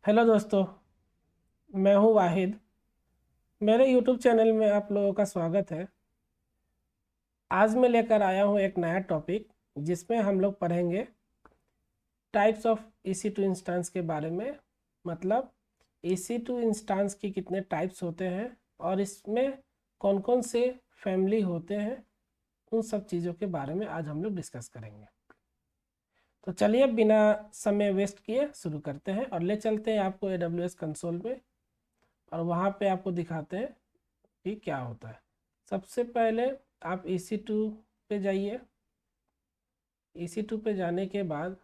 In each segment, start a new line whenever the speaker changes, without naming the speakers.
Hello दोस्तों, मैं हूं वाहिद। मेरे यूट्यूब चैनल में आप लोगों का स्वागत है। आज मैं लेकर आया हूं एक नया टॉपिक जिसमें हम लोग पढ़ेंगे टाइप्स ऑफ EC2 इंस्टेंस के बारे में। मतलब EC2 इंस्टेंस के कितने टाइप्स होते हैं और इसमें कौन कौन से फैमिली होते हैं, उन सब चीज़ों के बारे में आज हम लोग डिस्कस करेंगे। तो चलिए बिना समय वेस्ट किए शुरू करते हैं और ले चलते हैं आपको AWS कंसोल पे और वहाँ पे आपको दिखाते हैं कि क्या होता है। सबसे पहले आप EC2 पे जाइए। EC2 पे जाने के बाद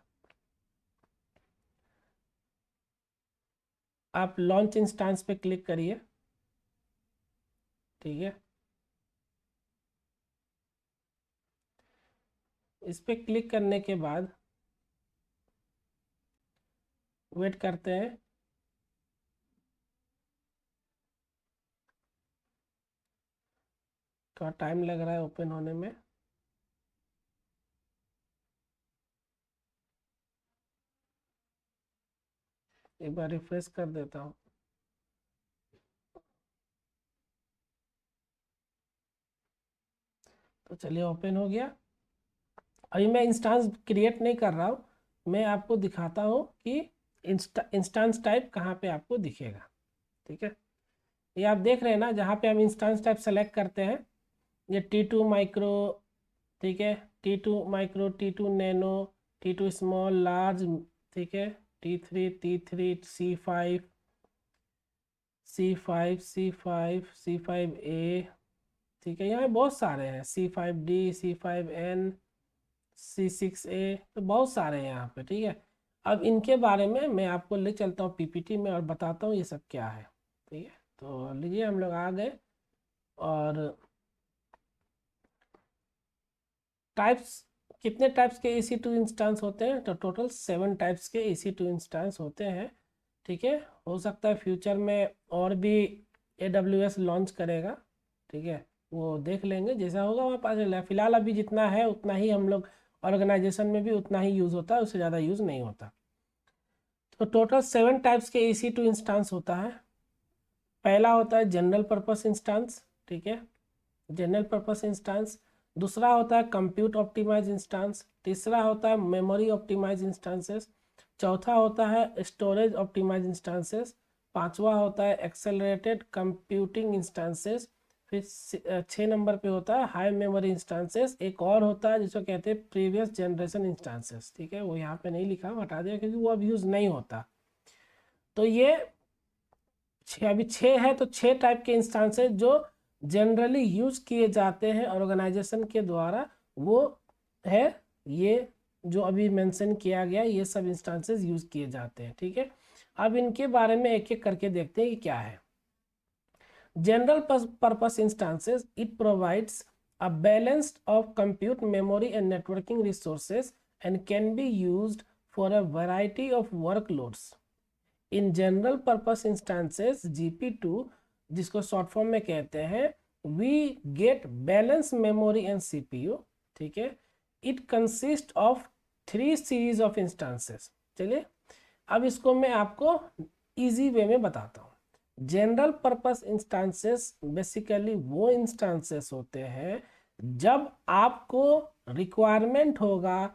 आप लॉन्च इंस्टेंस पे क्लिक करिए। ठीक है, इस पे क्लिक करने के बाद वेट करते हैं। थोड़ा टाइम लग रहा है ओपन होने में। एक बार रिफ्रेश कर देता हूँ। तो चलिए ओपन हो गया। अभी मैं इंस्टेंस क्रिएट नहीं कर रहा हूँ, मैं आपको दिखाता हूँ कि इंस्टेंस टाइप कहाँ पे आपको दिखेगा। ठीक है, ये आप देख रहे हैं ना, जहाँ पे हम इंस्टेंस टाइप सेलेक्ट करते हैं, ये T2 माइक्रो, ठीक है, T2 micro, T2 nano, T2 small, large, ठीक है, T3 C5 C5 C5 C5A, ठीक है, यहाँ बहुत सारे हैं, C5D C5N C6A, तो बहुत सारे हैं यहाँ पे। ठीक है, अब इनके बारे में मैं आपको ले चलता हूँ PPT में और बताता हूँ ये सब क्या है। ठीक है, तो लीजिए हम लोग आ गए और टाइप्स, कितने टाइप्स के EC2 इंस्टेंस होते हैं, तो टोटल 7 टाइप्स के EC2 इंस्टेंस होते हैं। ठीक है, हो सकता है फ्यूचर में और भी AWS लॉन्च करेगा। ठीक है, वो देख लेंगे, जैसा होगा वहाँ पास चला। फिलहाल अभी जितना है उतना ही हम लोग ऑर्गेनाइजेशन में भी उतना ही यूज़ होता है, उससे ज़्यादा यूज़ नहीं होता। तो टोटल 7 टाइप्स के EC2 इंस्टेंस होता है। पहला होता है जनरल पर्पस इंस्टेंस। ठीक है, जनरल पर्पस इंस्टेंस। दूसरा होता है कंप्यूट ऑप्टिमाइज इंस्टेंस। तीसरा होता है मेमोरी ऑप्टिमाइज इंस्टेंसेस। चौथा होता है स्टोरेज ऑप्टिमाइज इंस्टेंसेस। पांचवा होता है एक्सेलरेटेड कंप्यूटिंग इंस्टेंसेस। फिर 6 नंबर पे होता है हाई मेमोरी इंस्टेंसेस। एक और होता है जिसको कहते हैं प्रीवियस जनरेशन इंस्टेंसेस। ठीक है, वो यहाँ पे नहीं लिखा, हटा दिया क्योंकि वो अब यूज़ नहीं होता। तो ये अभी 6 है, तो 6 टाइप के इंस्टेंसेस जो जनरली यूज किए जाते हैं ऑर्गेनाइजेशन के द्वारा, वो है ये जो अभी मेंशन किया गया, ये सब इंस्टेंसेस यूज किए जाते हैं। ठीक है, अब इनके बारे में एक एक करके देखते हैं कि क्या है। General purpose instances, it provides a balance of compute memory and networking resources and can be used for a variety of workloads. In general purpose instances GP2, जिसको शॉर्ट फॉर्म में कहते हैं, we get balance memory and CPU। ठीक है, it consist of 3 series of instances. चलिए अब इसको मैं आपको इजी वे में बताता हूँ। जनरल पर्पस इंस्टेंसेस बेसिकली वो इंस्टेंसेस होते हैं जब आपको रिक्वायरमेंट होगा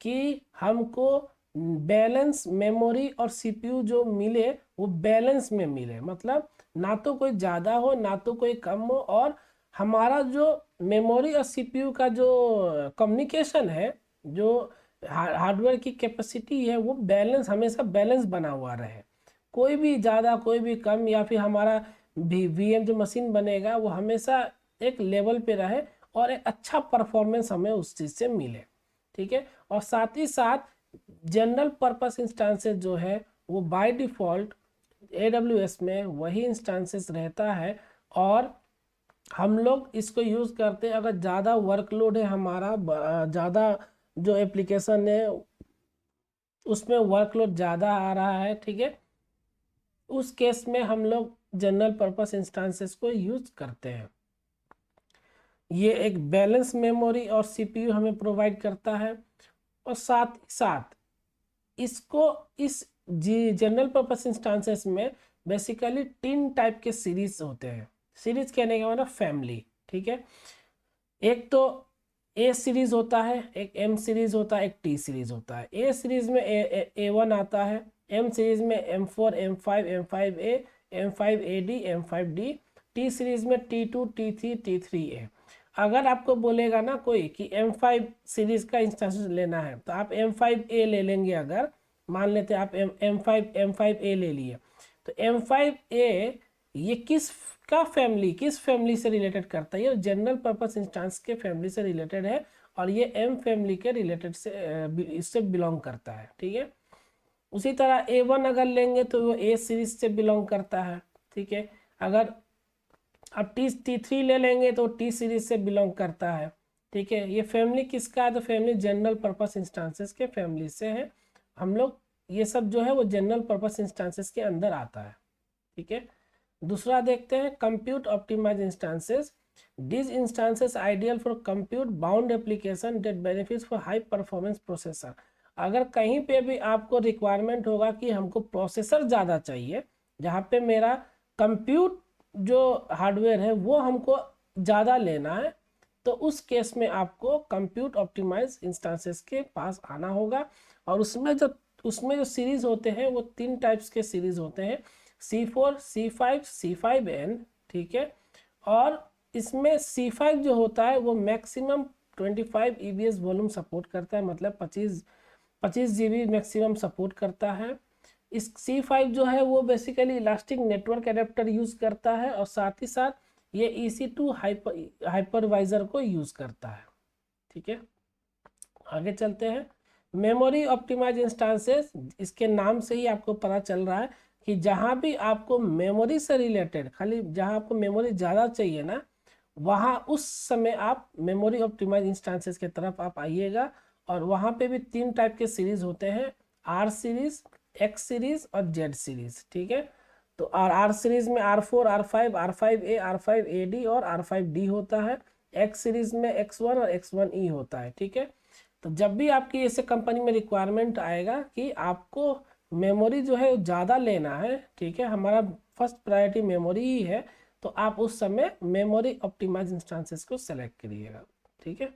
कि हमको बैलेंस मेमोरी और CPU जो मिले वो बैलेंस में मिले, मतलब ना तो कोई ज़्यादा हो ना तो कोई कम हो, और हमारा जो मेमोरी और CPU का जो कम्युनिकेशन है, जो हार्डवेयर की कैपेसिटी है, वो बैलेंस, हमेशा बैलेंस बना हुआ रहे। कोई भी ज़्यादा कोई भी कम, या फिर हमारा VM जो मशीन बनेगा वो हमेशा एक लेवल पे रहे और एक अच्छा परफॉर्मेंस हमें उस चीज़ से मिले। ठीक है, और साथ ही साथ जनरल पर्पस इंस्टेंसेस जो है वो बाय डिफ़ॉल्ट AWS में वही इंस्टेंसेस रहता है, और हम लोग इसको यूज़ करते हैं अगर ज़्यादा वर्कलोड है हमारा, ज़्यादा जो एप्लीकेशन है उसमें वर्कलोड ज़्यादा आ रहा है। ठीक है, उस केस में हम लोग जनरल पर्पस इंस्टेंसेस को यूज करते हैं। ये एक बैलेंस मेमोरी और CPU हमें प्रोवाइड करता है, और साथ ही साथ इसको, इस जी जनरल पर्पस इंस्टांसेस में बेसिकली 3 टाइप के सीरीज होते हैं। सीरीज कहने का मतलब फैमिली, ठीक है। एक तो ए सीरीज होता है, एक एम सीरीज होता है, एक टी सीरीज होता है। ए सीरीज में ए वन आता है, एम सीरीज में M4 M5 M5A M5AD M5D, T series में T2 T3 T3A। अगर आपको बोलेगा ना कोई कि M5 सीरीज का इंस्टेंस लेना है तो आप M5A ले लेंगे। अगर मान लेते हैं आप M5A ले लिए, तो M5A ये किस फैमिली से रिलेटेड करता है? ये जनरल पर्पस इंस्टांस के फैमिली से रिलेटेड है, और ये एम फैमिली के रिलेटेड से इससे बिलोंग करता है, ठीक है। उसी तरह A1 अगर लेंगे तो वो ए सीरीज से बिलोंग करता है, ठीक है। अगर अब T3 ले लेंगे तो टी सीरीज से बिलोंग करता है, ठीक है। ये फैमिली किसका है? तो फैमिली जनरल पर्पस इंस्टांसेस के फैमिली से है। हम लोग ये सब जो है वो जनरल पर्पस इंस्टांसेस के अंदर आता है, ठीक है। दूसरा देखते हैं compute optimise instances. This instances ideal for compute bound application that benefits for high performance processor. अगर कहीं पे भी आपको रिक्वायरमेंट होगा कि हमको प्रोसेसर ज़्यादा चाहिए, जहाँ पे मेरा कंप्यूट जो हार्डवेयर है वो हमको ज़्यादा लेना है, तो उस केस में आपको कंप्यूट ऑप्टिमाइज इंस्टांसेस के पास आना होगा। और उसमें जो सीरीज होते हैं वो 3 टाइप्स के सीरीज होते हैं, C4 C5 C5N, ठीक है। और इसमें C5 जो होता है वो मैक्सिमम 25 EBS वॉल्यूम सपोर्ट करता है, मतलब 25 GB मैक्सिमम सपोर्ट करता है। इस C5 जो है वो basically elastic network adapter use करता है, और साथ ही साथ ये EC2 हाइपरवाइजर को यूज़ करता है, ठीक है। आगे चलते हैं। मेमोरी ऑप्टिमाइज इंस्टांसेस, इसके नाम से ही आपको पता चल रहा है कि जहाँ भी आपको मेमोरी से रिलेटेड, खाली जहाँ आपको मेमोरी ज़्यादा चाहिए ना, वहाँ उस समय आप मेमोरी ऑप्टिमाइज इंस्टांसेस के तरफ आप आइएगा। और वहाँ पे भी 3 टाइप के सीरीज होते हैं, R सीरीज, X सीरीज और Z सीरीज, ठीक है। तो R सीरीज में R4 R5 R5A R5AD और R5D होता है। X सीरीज में X1 और X1E होता है, ठीक है। तो जब भी आपकी ऐसे कंपनी में रिक्वायरमेंट आएगा कि आपको मेमोरी जो है ज़्यादा लेना है, ठीक है, हमारा फर्स्ट प्रायोरिटी मेमोरी ही है, तो आप उस समय मेमोरी ऑप्टिमाइज इंस्टांसेस को सेलेक्ट करिएगा, ठीक है।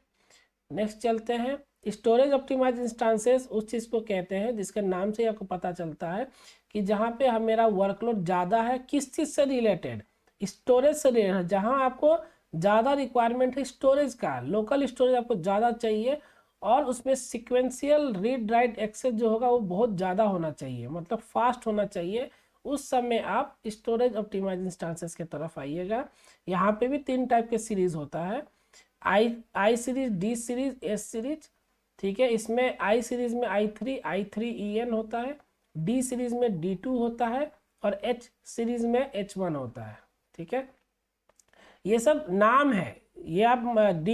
नेक्स्ट चलते हैं। स्टोरेज ऑप्टिमाइज इंस्टांसेस उस चीज़ को कहते हैं जिसके नाम से आपको पता चलता है कि जहाँ पे हम मेरा वर्कलोड ज़्यादा है, किस चीज़ से रिलेटेड? स्टोरेज से रिलेटेड। जहाँ आपको ज़्यादा रिक्वायरमेंट है स्टोरेज का, लोकल स्टोरेज आपको ज़्यादा चाहिए, और उसमें सिक्वेंशियल रीड राइट एक्सेस जो होगा वो बहुत ज़्यादा होना चाहिए, मतलब फास्ट होना चाहिए। उस समय आप स्टोरेज ऑप्टिमाइज इंस्टांसेस के तरफ आइएगा। यहाँ पे भी 3 टाइप के सीरीज होता है, I series, D series, S series, ठीक है। इसमें आई सीरीज में i3 होता है, डी सीरीज में D2 होता है, और एच सीरीज में H1 होता है, ठीक है। ये सब नाम है, ये आप D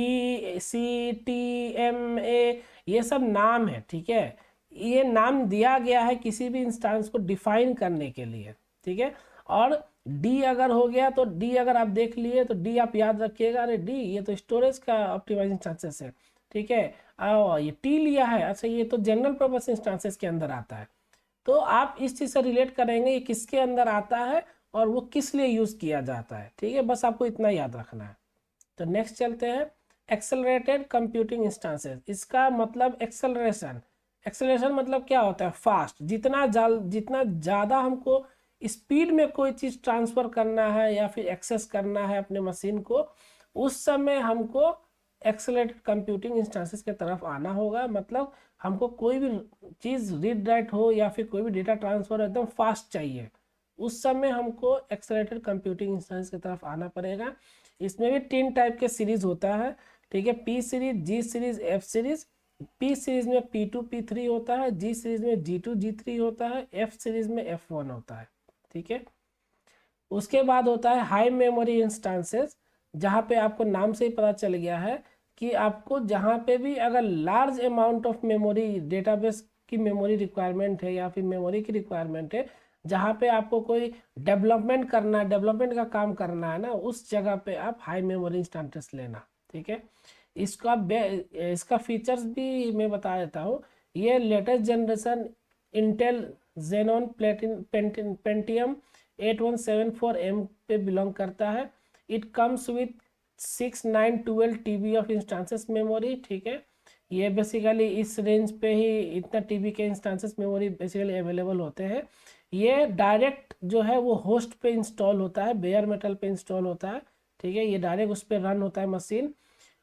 C T M A ये सब नाम है, ठीक है। ये नाम दिया गया है किसी भी इंस्टांस को डिफाइन करने के लिए, ठीक है। और डी अगर हो गया तो डी अगर आप देख लिए तो डी आप याद रखिएगा, अरे डी ये तो स्टोरेज का ऑप्टिमाइज इंस्टांसेस है, ठीक है। और ये टी लिया है, अच्छा ये तो जनरल पर्पस इंस्टांसेस के अंदर आता है। तो आप इस चीज़ से रिलेट करेंगे ये किसके अंदर आता है और वो किस लिए यूज़ किया जाता है, ठीक है। बस आपको इतना याद रखना है। तो नेक्स्ट चलते हैं। एक्सेलरेटेड कंप्यूटिंग इंस्टांसेस, इसका मतलब एक्सेलरेशन। एक्सेलरेशन मतलब क्या होता है? फास्ट। जितना ज़्यादा हमको स्पीड में कोई चीज़ ट्रांसफ़र करना है या फिर एक्सेस करना है अपने मशीन को, उस समय हमको एक्सेलरेटेड कंप्यूटिंग इंस्टांसेस के तरफ आना होगा। मतलब हमको कोई भी चीज़ रीड राइट हो या फिर कोई भी डेटा ट्रांसफ़र एकदम फास्ट चाहिए, उस समय हमको एक्सेलरेटेड कंप्यूटिंग इंस्टेंस की तरफ आना पड़ेगा। इसमें भी 3 टाइप के सीरीज होता है, ठीक है। P series, G series, F series. P series में P2 P3 होता है, जी सीरीज में G2 G3 होता है, एफ सीरीज में F1 होता है, ठीक है। उसके बाद होता है हाई मेमोरी इंस्टांसेस, जहाँ पे आपको नाम से ही पता चल गया है कि आपको जहाँ पे भी अगर large amount of memory, database की मेमोरी रिक्वायरमेंट है या फिर मेमोरी की रिक्वायरमेंट है, जहाँ पे आपको कोई डेवलपमेंट करना है, डेवलपमेंट का काम करना है ना, उस जगह पे आप हाई मेमोरी इंस्टांसेस लेना, ठीक है। इसका फीचर्स भी मैं बता देता हूँ। ये latest generation Intel xenon Pentium 8174M पे बिलोंग करता है। It comes with 6 9 12 TB of instances memory, ठीक है। ये बेसिकली इस रेंज पे ही इतना TB के इंस्टांसेस मेमोरी बेसिकली अवेलेबल होते हैं। ये डायरेक्ट जो है वो होस्ट पे इंस्टॉल होता है, बेयर मेटल पे इंस्टॉल होता है, ठीक है। ये डायरेक्ट उस पर रन होता है मशीन।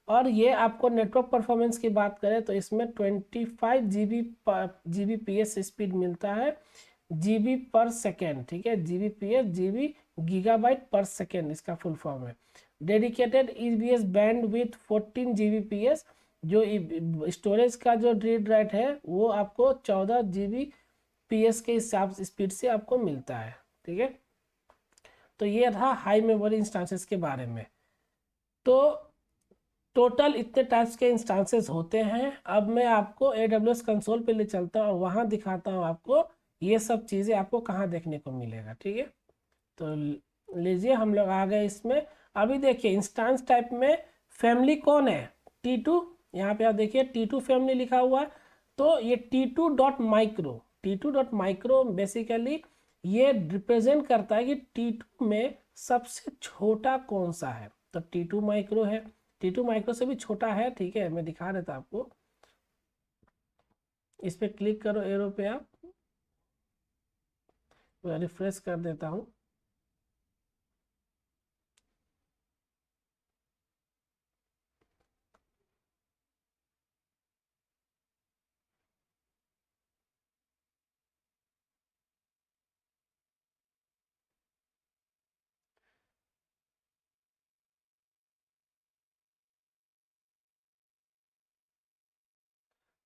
और ये आपको नेटवर्क परफॉर्मेंस की बात करें तो इसमें 25 Gbps स्पीड मिलता है, GB पर सेकेंड, ठीक है। Gbps GB गीगाबाइट पर सेकेंड इसका फुल फॉर्म है। Dedicated EBS band with 14 Gbps, जो स्टोरेज का जो रीड राइट है वो आपको 14 Gbps के हिसाब स्पीड से आपको मिलता है, ठीक है। तो ये था हाई मेमोरी इंस्टांसेस के बारे में। तो टोटल इतने टाइप्स के इंस्टांसेस होते हैं। अब मैं आपको AWS कंसोल पे ले चलता हूँ, वहाँ दिखाता हूँ आपको ये सब चीज़ें आपको कहाँ देखने को मिलेगा, ठीक है। तो लीजिए हम लोग आ गए इसमें। अभी देखिए इंस्टांस टाइप में फैमिली कौन है, T2। यहाँ पे आप देखिए T2 फैमिली लिखा हुआ है। तो ये T2.micro बेसिकली ये रिप्रेजेंट करता है कि T2 में सबसे छोटा कौन सा है। तो T2 माइक्रो है, T2 माइक्रो से भी छोटा है, ठीक है। मैं दिखा देता आपको, इस पर क्लिक करो एरो पे, आप रिफ्रेश कर देता हूँ।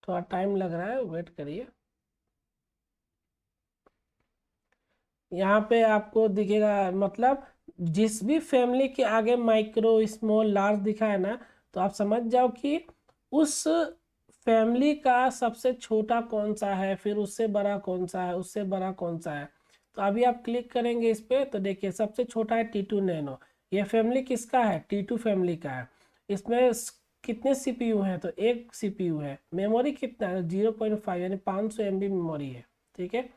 थोड़ा टाइम लग रहा है, वेट करिए। यहाँ पे आपको दिखेगा, मतलब जिस भी फैमिली के आगे माइक्रो स्मॉल लार्ज दिखा है ना, तो आप समझ जाओ कि उस फैमिली का सबसे छोटा कौन सा है, फिर उससे बड़ा कौन सा है, उससे बड़ा कौन सा है। तो अभी आप क्लिक करेंगे इस पे तो देखिए सबसे छोटा है T2 नैनो। ये फैमिली किसका है, T2 फैमिली का है। इसमें कितने CPU हैं, तो एक CPU है। मेमोरी कितना है, 0.5 यानी 500 MB मेमोरी है, ठीक है।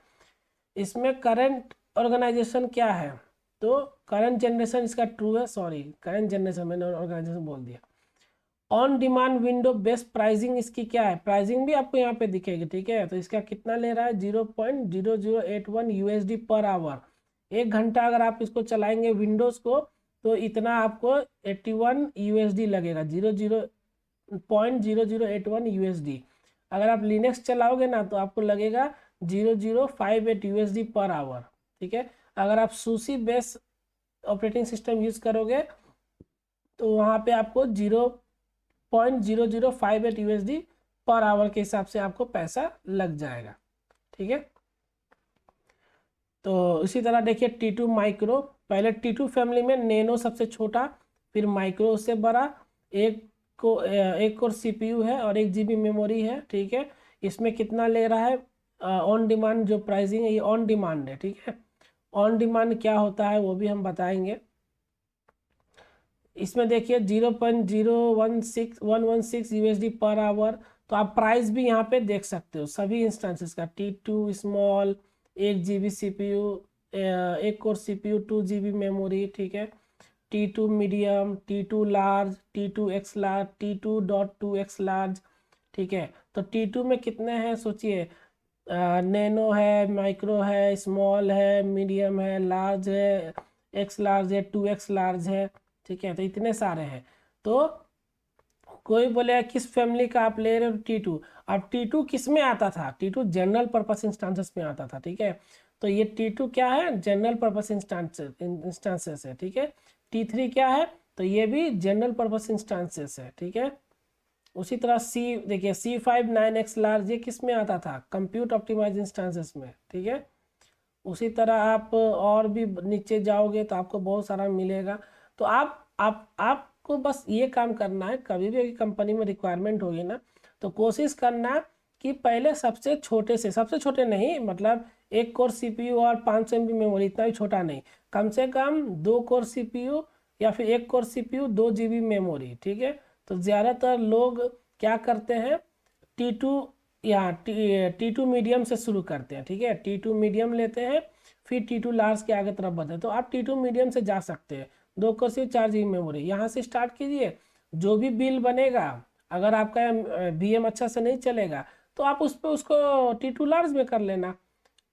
इसमें करंट ऑर्गेनाइजेशन क्या है, तो करंट जनरेशन इसका ट्रू है, सॉरी करंट जनरेशन मैंने ऑर्गेनाइजेशन बोल दिया। On demand window best pricing इसकी क्या है, प्राइसिंग भी आपको यहाँ पे दिखेगी, ठीक है। तो इसका कितना ले रहा है, 0.0081 USD पर आवर। 1 घंटा अगर आप इसको चलाएंगे विंडोज को तो इतना आपको 81 USD लगेगा, 0.0081 USD। अगर आप लिनक्स चलाओगे ना तो आपको लगेगा 0058 USD पर आवर, ठीक है। अगर आप SUSE base operating system use करोगे तो वहाँ पे आपको 0.0058 USD पर आवर के हिसाब से आपको पैसा लग जाएगा, ठीक है। तो इसी तरह देखिए T2 माइक्रो, पहले T2 फैमिली में नैनो सबसे छोटा, फिर माइक्रो उससे बड़ा। एक और CPU है और 1 GB मेमोरी है, ठीक है। इसमें कितना ले रहा है, ऑन डिमांड जो प्राइसिंग है ये ऑन डिमांड है, ठीक है। ऑन डिमांड क्या होता है वो भी हम बताएंगे। इसमें देखिए 0.016116 USD पर आवर। तो आप प्राइस भी यहाँ पे देख सकते हो सभी इंस्टेंसेस का। T2 स्मॉल 1 GB CPU, एक और CPU 2 GB मेमोरी, ठीक है। T2 medium, T2 large, T2X large, T2.2X large, ठीक है। तो T2 में कितने हैं सोचिए, नैनो है, माइक्रो है, स्मॉल है, मीडियम है, लार्ज है, X लार्ज है, 2X लार्ज है, ठीक है। तो इतने सारे हैं। तो कोई बोलेगा किस फैमिली का आप ले रहे हो T2। अब T2 किस में आता था, T2 जनरल पर्पस इंस्टांसेस में आता था, ठीक है। तो ये T2 क्या है, जनरल पर्पस इंस्टांसेस है, ठीक है। T3 क्या है, तो ये भी जनरल पर्पस इंस्टांसेस है, ठीक है। उसी तरह सी देखिए C59X लार्ज ये किस में आता था, कंप्यूट ऑप्टिमाइज इंस्टांसेस में, ठीक है। उसी तरह आप और भी नीचे जाओगे तो आपको बहुत सारा मिलेगा। तो आपको बस ये काम करना है, कभी भी कंपनी में रिक्वायरमेंट होगी ना तो कोशिश करना कि पहले सबसे छोटे से, सबसे छोटे नहीं मतलब 1 कोर CPU और 500 MB मेमोरी, इतना भी छोटा नहीं, कम से कम 2 कोर CPU या फिर 1 कोर CPU 2 GB मेमोरी, ठीक है। तो ज़्यादातर लोग क्या करते हैं, T2 यहाँ T2 मीडियम से शुरू करते हैं, ठीक है। T2 मीडियम लेते हैं, फिर T2 लार्ज के आगे तरफ बढ़ते हैं। तो आप T2 मीडियम से जा सकते हैं। 2 कर्सिव 4 GB मेमोरी यहाँ से स्टार्ट कीजिए। जो भी बिल बनेगा, अगर आपका VM अच्छा से नहीं चलेगा तो आप उस पर उसको T2 लार्ज में कर लेना।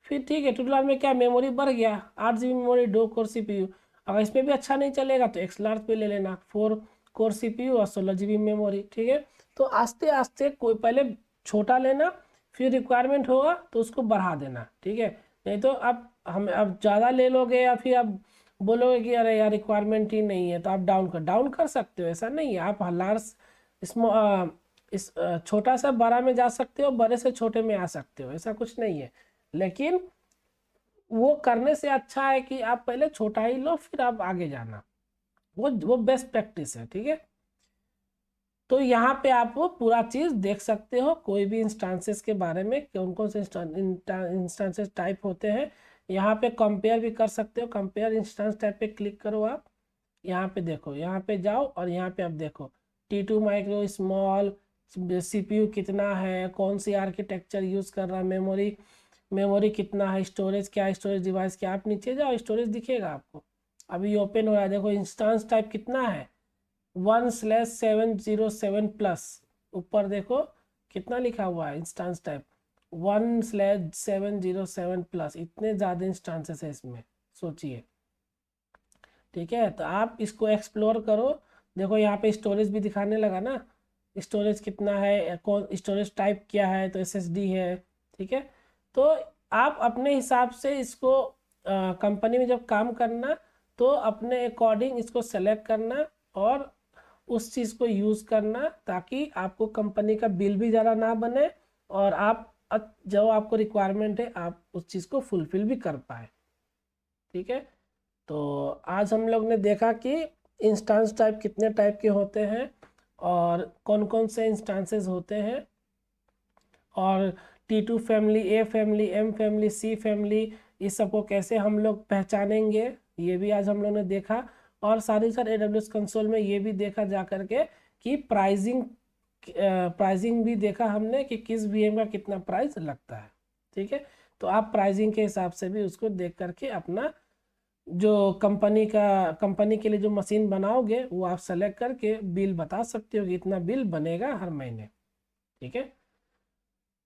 फिर ठीक है, T2 लार्ज में क्या मेमोरी बढ़ गया, 8 GB मेमोरी, 2 कोर CPU। अगर इसमें भी अच्छा नहीं चलेगा तो X लार्ज पे ले लेना, 4 कोर CPU और 16 GB मेमोरी, ठीक है। तो आस्ते आस्ते कोई पहले छोटा लेना, फिर रिक्वायरमेंट होगा तो उसको बढ़ा देना, ठीक है। नहीं तो आप हम अब ज़्यादा ले लोगे या फिर आप बोलोगे कि अरे यार रिक्वायरमेंट ही नहीं है, तो आप डाउन कर सकते हो। ऐसा नहीं है, आप लार्ज इस छोटा सा बड़ा में जा सकते हो, बड़े से छोटे में आ सकते हो, ऐसा कुछ नहीं है। लेकिन वो करने से अच्छा है कि आप पहले छोटा ही लो, फिर आप आगे जाना। वो बेस्ट प्रैक्टिस है, ठीक है। तो यहाँ पे आप वो पूरा चीज़ देख सकते हो, कोई भी इंस्टांसेस के बारे में, कौन कौन से इंस्टांसेस टाइप होते हैं। यहाँ पे कंपेयर भी कर सकते हो। कंपेयर इंस्टांस टाइप पे क्लिक करो आप, यहाँ पे देखो, यहाँ पे जाओ और यहाँ पे आप देखो T2 माइक्रो स्मॉल, CPU कितना है, कौन सी आर्किटेक्चर यूज़ कर रहा है, मेमोरी कितना है, स्टोरेज क्या है, स्टोरेज डिवाइस क्या। आप नीचे जाओ, स्टोरेज दिखेगा आपको, अभी ओपन हो रहा है। देखो इंस्टांस टाइप कितना है, 1/707+। ऊपर देखो कितना लिखा हुआ है इंस्टांस टाइप, 1/707+। इतने ज़्यादा इंस्टांसेस है इसमें, सोचिए, ठीक है। तो आप इसको एक्सप्लोर करो। देखो यहाँ पे स्टोरेज भी दिखाने लगा ना, स्टोरेज कितना है, कौन स्टोरेज टाइप क्या है, तो SSD है, ठीक है। तो आप अपने हिसाब से इसको कंपनी में जब काम करना तो अपने अकॉर्डिंग इसको सेलेक्ट करना और उस चीज़ को यूज़ करना, ताकि आपको कंपनी का बिल भी ज़्यादा ना बने और आप जो आपको रिक्वायरमेंट है आप उस चीज़ को फुलफिल भी कर पाए, ठीक है। तो आज हम लोग ने देखा कि इंस्टांस टाइप कितने टाइप के होते हैं और कौन कौन से इंस्टांसेस होते हैं, और T2 family, A family, M family, C family, इस सबको कैसे हम लोग पहचानेंगे, ये भी आज हम लोग ने देखा। और साथ ही साथ AWS कंसोल में ये भी देखा जा करके कि प्राइसिंग भी देखा हमने कि किस VM का कितना प्राइस लगता है, ठीक है। तो आप प्राइसिंग के हिसाब से भी उसको देख करके अपना जो कंपनी के लिए जो मशीन बनाओगे वो आप सेलेक्ट करके बिल बता सकते हो कि इतना बिल बनेगा हर महीने, ठीक है।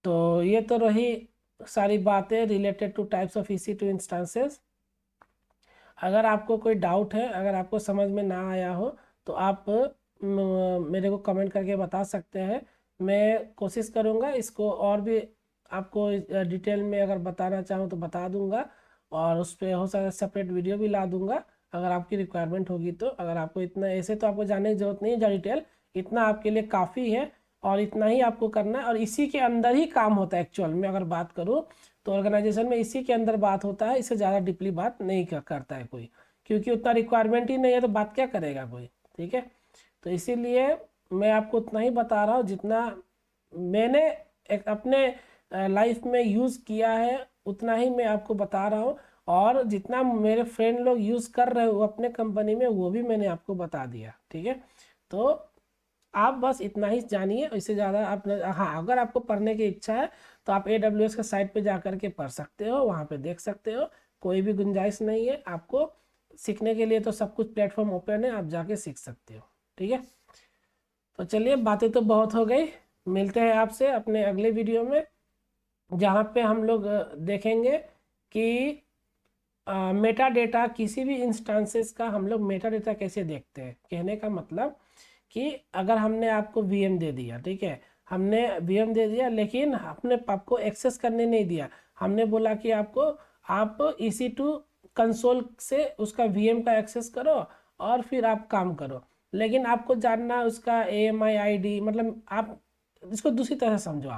तो ये तो रही सारी बातें related two types of EC2 instances. अगर आपको कोई डाउट है, अगर आपको समझ में ना आया हो तो आप मेरे को कमेंट करके बता सकते हैं। मैं कोशिश करूँगा इसको और भी आपको डिटेल में अगर बताना चाहूँ तो बता दूंगा, और उस पर हो सकता है सेपरेट वीडियो भी ला दूंगा अगर आपकी रिक्वायरमेंट होगी तो। अगर आपको इतना, ऐसे तो आपको जानने की ज़रूरत नहीं है ज़्यादा डिटेल, इतना आपके लिए काफ़ी है और इतना ही आपको करना है। और इसी के अंदर ही काम होता है एक्चुअल में, अगर बात करूँ तो ऑर्गेनाइजेशन में इसी के अंदर बात होता है, इससे ज़्यादा डीपली बात नहीं करता है कोई, क्योंकि उतना रिक्वायरमेंट ही नहीं है तो बात क्या करेगा कोई, ठीक है। तो इसीलिए मैं आपको उतना ही बता रहा हूँ जितना मैंने एक अपने लाइफ में यूज़ किया है, उतना ही मैं आपको बता रहा हूँ। और जितना मेरे फ्रेंड लोग यूज़ कर रहे हो अपने कंपनी में वो भी मैंने आपको बता दिया, ठीक है। तो आप बस इतना ही जानिए, इससे ज़्यादा आप, हाँ अगर आपको पढ़ने की इच्छा है तो आप AWS के साइट पे जा कर के पढ़ सकते हो, वहाँ पे देख सकते हो, कोई भी गुंजाइश नहीं है आपको सीखने के लिए। तो सब कुछ प्लेटफॉर्म ओपन है, आप जाके सीख सकते हो, ठीक है। तो चलिए, बातें तो बहुत हो गई, मिलते हैं आपसे अपने अगले वीडियो में, जहाँ पे हम लोग देखेंगे कि मेटा डेटा, किसी भी इंस्टांसेस का हम लोग मेटा डेटा कैसे देखते हैं। कहने का मतलब कि अगर हमने आपको VM दे दिया, ठीक है, हमने VM दे दिया लेकिन हमने आपको एक्सेस करने नहीं दिया, हमने बोला कि आपको आप EC2 कंसोल से उसका VM का एक्सेस करो और फिर आप काम करो। लेकिन आपको जानना है उसका AMI ID, मतलब आप इसको दूसरी तरह समझो।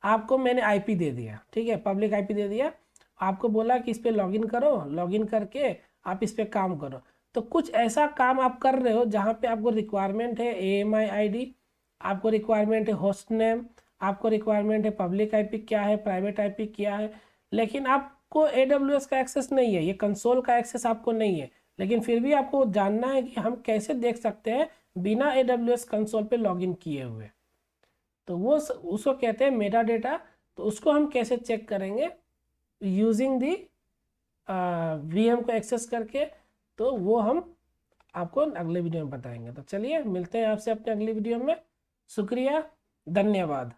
आपको मैंने IP दे दिया, ठीक है, पब्लिक IP दे दिया, आपको बोला कि इस पर लॉगिन करो, लॉगिन करके आप इस पर काम करो। तो कुछ ऐसा काम आप कर रहे हो जहाँ पे आपको रिक्वायरमेंट है AMI ID, आपको रिक्वायरमेंट है होस्ट नेम, आपको रिक्वायरमेंट है पब्लिक IP क्या है, प्राइवेट IP क्या है, लेकिन आपको AWS का एक्सेस नहीं है, ये कंसोल का एक्सेस आपको नहीं है। लेकिन फिर भी आपको जानना है कि हम कैसे देख सकते हैं बिना AWS कंसोल पे लॉगिन किए हुए। तो वो उसको कहते हैं मेटा डेटा। तो उसको हम कैसे चेक करेंगे, यूजिंग दी VM को एक्सेस करके। तो वो हम आपको अगले वीडियो में बताएंगे। तो चलिए मिलते हैं आपसे अपने अगली वीडियो में। शुक्रिया, धन्यवाद।